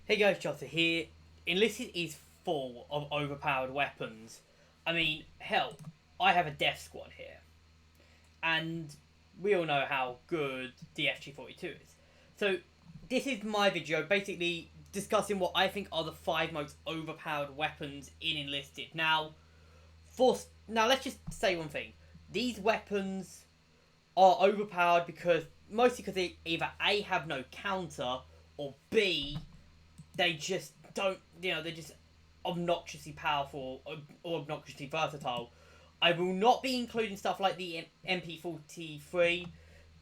Hey guys, Jota here. Enlisted is full of overpowered weapons. I mean, hell, I have a death squad here. And we all know how good the FG42 is. So, this is my video basically discussing what I think are the 5 most overpowered weapons in Enlisted. Now let's just say one thing. These weapons are overpowered mostly because they either A, have no counter, or B, they just don't, they're just obnoxiously powerful or obnoxiously versatile. I will not be including stuff like the MP43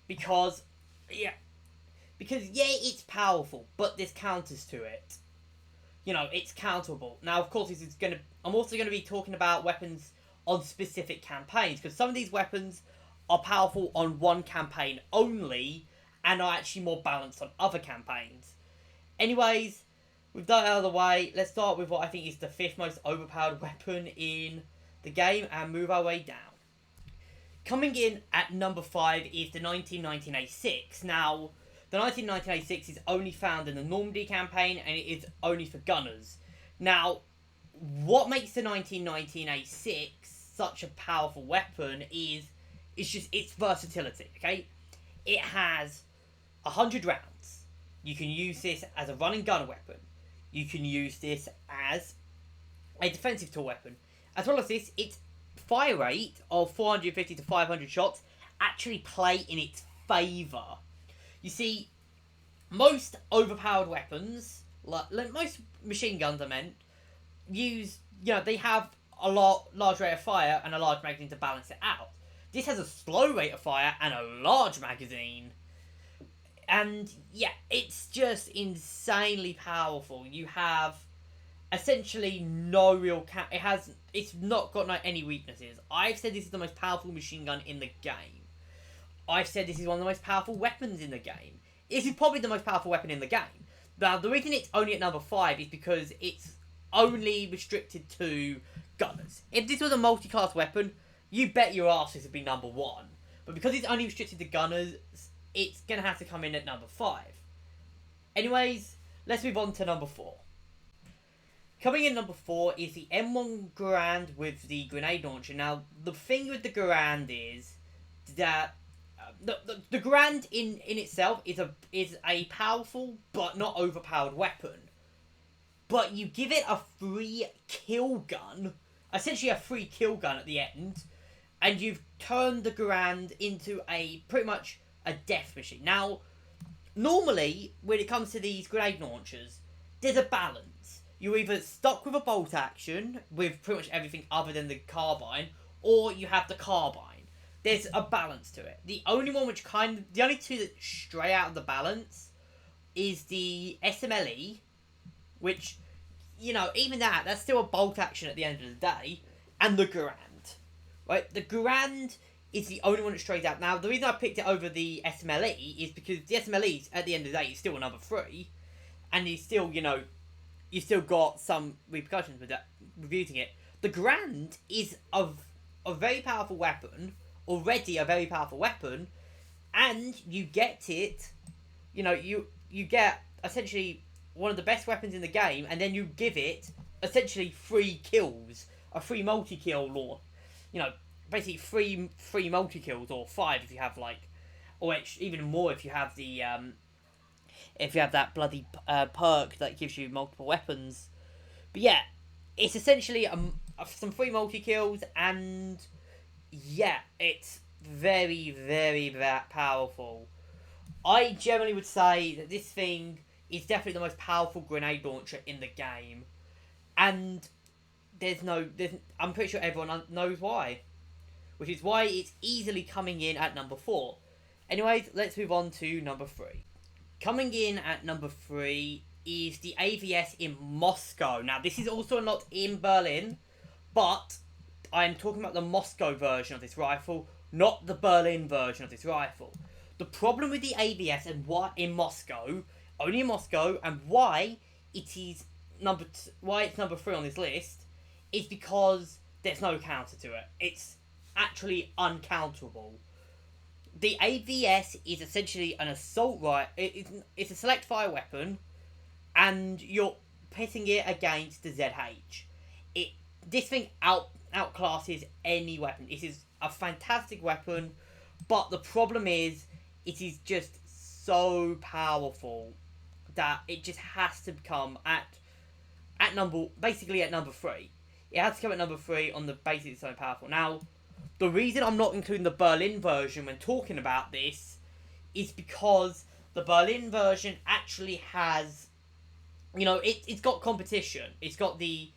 because, yeah, it's powerful, but there's counters to it. It's counterable. Now, of course, I'm also gonna be talking about weapons on specific campaigns because some of these weapons are powerful on one campaign only and are actually more balanced on other campaigns. Anyways, with that out of the way, let's start with what I think is the 5th most overpowered weapon in the game and move our way down. Coming in at number 5 is the 1919 A6. Now, the 1919 A6 is only found in the Normandy campaign and it is only for gunners. Now, what makes the 1919 A6 such a powerful weapon is just its versatility, okay? It has 100 rounds. You can use this as a run and gun weapon. You can use this as a defensive tool weapon. As well as this, its fire rate of 450 to 500 shots actually play in its favour. You see, most overpowered weapons, like most machine guns I meant, they have a large rate of fire and a large magazine to balance it out. This has a slow rate of fire and a large magazine. And yeah, it's just insanely powerful. You have essentially no real it's not got any weaknesses. I've said this is the most powerful machine gun in the game. I've said this is one of the most powerful weapons in the game. This is probably the most powerful weapon in the game. Now, the reason it's only at number 5 is because it's only restricted to gunners. If this was a multi-class weapon, you bet your ass this would be number 1. But because it's only restricted to gunners, it's going to have to come in at number 5. Anyways, let's move on to number 4. Coming in number 4 is the M1 Garand with the grenade launcher. Now, the thing with the Garand is that the Garand in itself is a powerful but not overpowered weapon. But you give it a free kill gun, essentially a free kill gun at the end, and you've turned the Garand into pretty much a death machine. Now, normally, when it comes to these grenade launchers, there's a balance. You're either stuck with a bolt action, with pretty much everything other than the carbine, or you have the carbine. There's a balance to it. The only two that stray out of the balance is the SMLE, which, even that's still a bolt action at the end of the day, and the Garand. Right? The Garand is the only one that strays out. Now, the reason I picked it over the SMLE is because the SMLE, at the end of the day, is still a number 3, and you still got some repercussions with using it. The Garand is a very powerful weapon, already a very powerful weapon, and you get it, you get essentially one of the best weapons in the game, and then you give it essentially 3 kills, a free multi-kill, or, basically 3 multi-kills, or 5 if you have, or even more if you have if you have that bloody perk that gives you multiple weapons. But yeah, it's essentially some free multi-kills, and yeah, it's very, very that powerful. I generally would say that this thing is definitely the most powerful grenade launcher in the game, and I'm pretty sure everyone knows why, which is why it's easily coming in at number 4. Anyways, let's move on to number 3. Coming in at number 3 is the AVS in Moscow. Now, this is also not in Berlin, but I'm talking about the Moscow version of this rifle, not the Berlin version of this rifle. The problem with the AVS and why only in Moscow, and why it's number 3 on this list, is because there's no counter to it. It's actually uncounterable. The AVS is essentially an assault rifle. It's a select fire weapon and you're pitting it against the ZH. It this thing outclasses any weapon. It is a fantastic weapon, but the problem is it is just so powerful that it just has to come at number 3. It has to come at number 3 on the basis it's so powerful. Now, the reason I'm not including the Berlin version when talking about this is because the Berlin version actually has, it's got competition. It's got the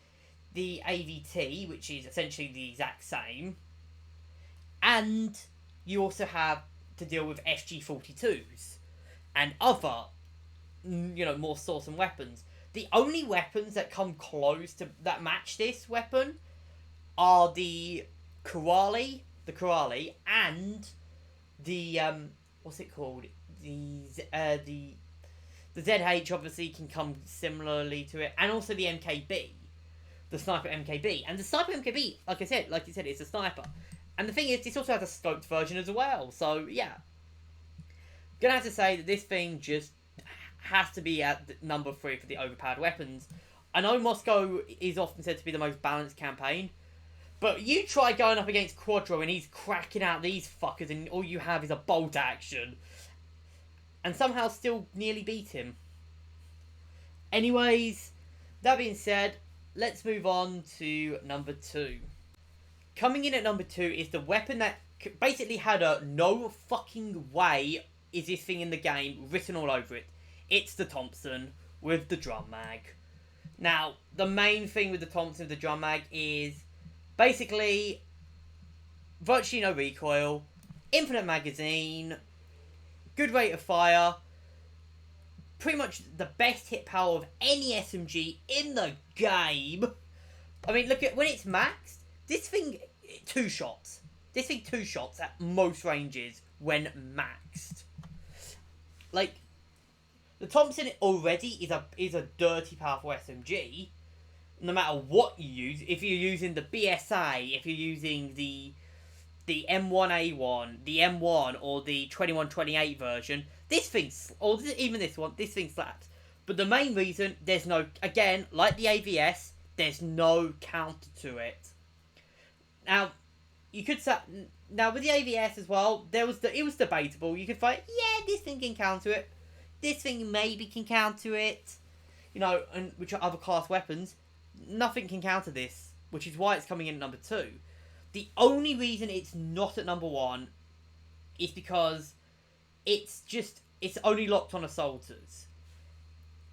AVT, which is essentially the exact same, and you also have to deal with SG-42s and other, more awesome weapons. The only weapons that come close to that match this weapon are the Karaly, and the what's it called? The ZH obviously can come similarly to it, and also the MKB, the sniper MKB, and the sniper MKB, like you said, it's a sniper, and the thing is, this also has a scoped version as well. So yeah, gonna have to say that this thing just has to be at number 3 for the overpowered weapons. I know Moscow is often said to be the most balanced campaign, but you try going up against Quadro and he's cracking out these fuckers and all you have is a bolt action. And somehow still nearly beat him. Anyways, that being said, let's move on to number 2. Coming in at number 2 is the weapon that basically had a no fucking way is this thing in the game written all over it. It's the Thompson with the drum mag. Now, the main thing with the Thompson with the drum mag is basically virtually no recoil, infinite magazine, good rate of fire, pretty much the best hit power of any SMG in the game. I mean, look at when it's maxed, this thing 2 shots. This thing 2 shots at most ranges when maxed. Like, the Thompson already is a dirty, powerful SMG. No matter what you use, if you're using the BSA, if you're using the M1A1, the M1, or the 2128 version, this thing, or even this one, this thing slaps. But the main reason, there's no, again, like the AVS, there's no counter to it. Now, you could say, now with the AVS as well, it was debatable. You could find, yeah, this thing can counter it. This thing maybe can counter it, and which are other class weapons. Nothing can counter this, which is why it's coming in at number 2. The only reason it's not at number 1 is because it's only locked on assaulters.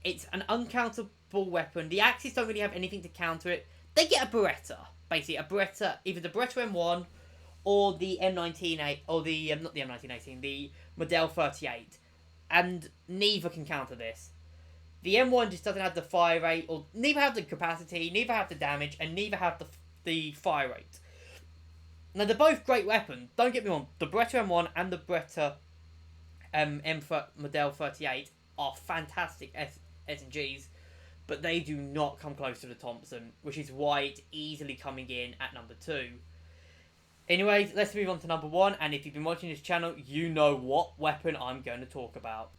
It's an uncounterable weapon. The Axis don't really have anything to counter it. They get a Beretta, basically a Beretta, either the Beretta M1 or the M19, or the not the M1918, the Model 38. And neither can counter this. The M1 just doesn't have the fire rate, or neither have the capacity, neither have the damage, and neither have the fire rate. Now, they're both great weapons. Don't get me wrong. The Beretta M1 and the Beretta Model 38 are fantastic SMGs, but they do not come close to the Thompson, which is why it's easily coming in at number 2. Anyways, let's move on to number 1, and if you've been watching this channel, you know what weapon I'm going to talk about.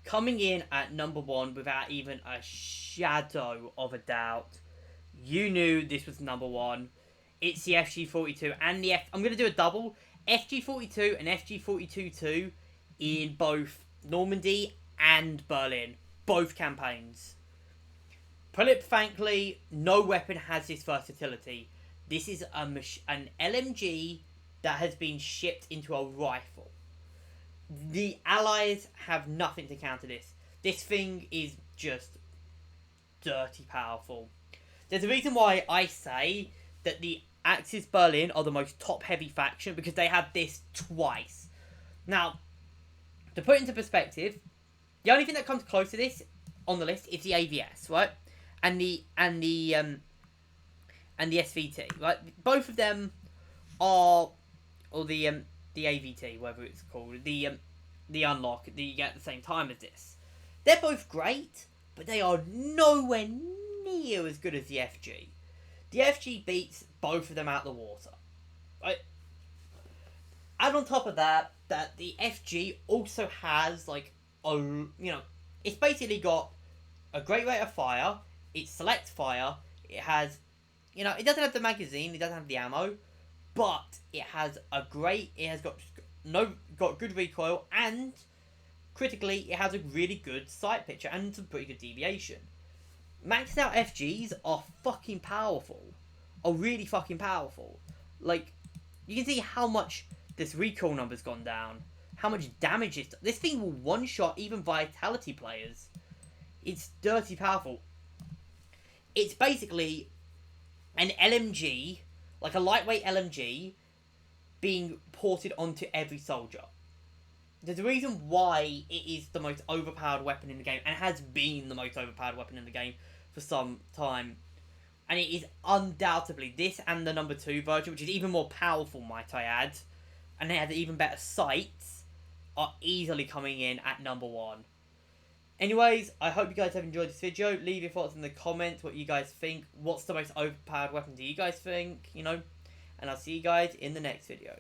Coming in at number 1 without even a shadow of a doubt, you knew this was number 1. It's the FG-42, and I'm going to do a double, FG-42 and FG-42-2 in both Normandy and Berlin, both campaigns. Put it frankly, no weapon has this versatility. This is an LMG that has been shipped into a rifle. The Allies have nothing to counter this. This thing is just dirty powerful. There's a reason why I say that the Axis Berlin are the most top-heavy faction, because they had this twice. Now, to put it into perspective, the only thing that comes close to this on the list is the AVS, right? And the SVT, right? Both of them are, or the AVT, whatever it's called, the unlock that you get at the same time as this. They're both great, but they are nowhere near as good as the FG. The FG beats both of them out the water, right? And on top of that, the FG also has, like, it's basically got a great rate of fire. It selects fire. It has, it doesn't have the magazine. It doesn't have the ammo, but it has It has got good recoil, and critically, it has a really good sight picture and some pretty good deviation. Maxed out FGs are fucking powerful. Are really fucking powerful. Like, you can see how much this recoil number's gone down. How much damage this thing will one-shot even Vitality players. It's dirty powerful. It's basically an LMG, like a lightweight LMG, being ported onto every soldier. There's a reason why it is the most overpowered weapon in the game, and has been the most overpowered weapon in the game for some time. And it is undoubtedly this and the number 2 version, which is even more powerful, might I add, and it has even better sights, are easily coming in at number 1. Anyways, I hope you guys have enjoyed this video. Leave your thoughts in the comments, what you guys think. What's the most overpowered weapon do you guys think, And I'll see you guys in the next video.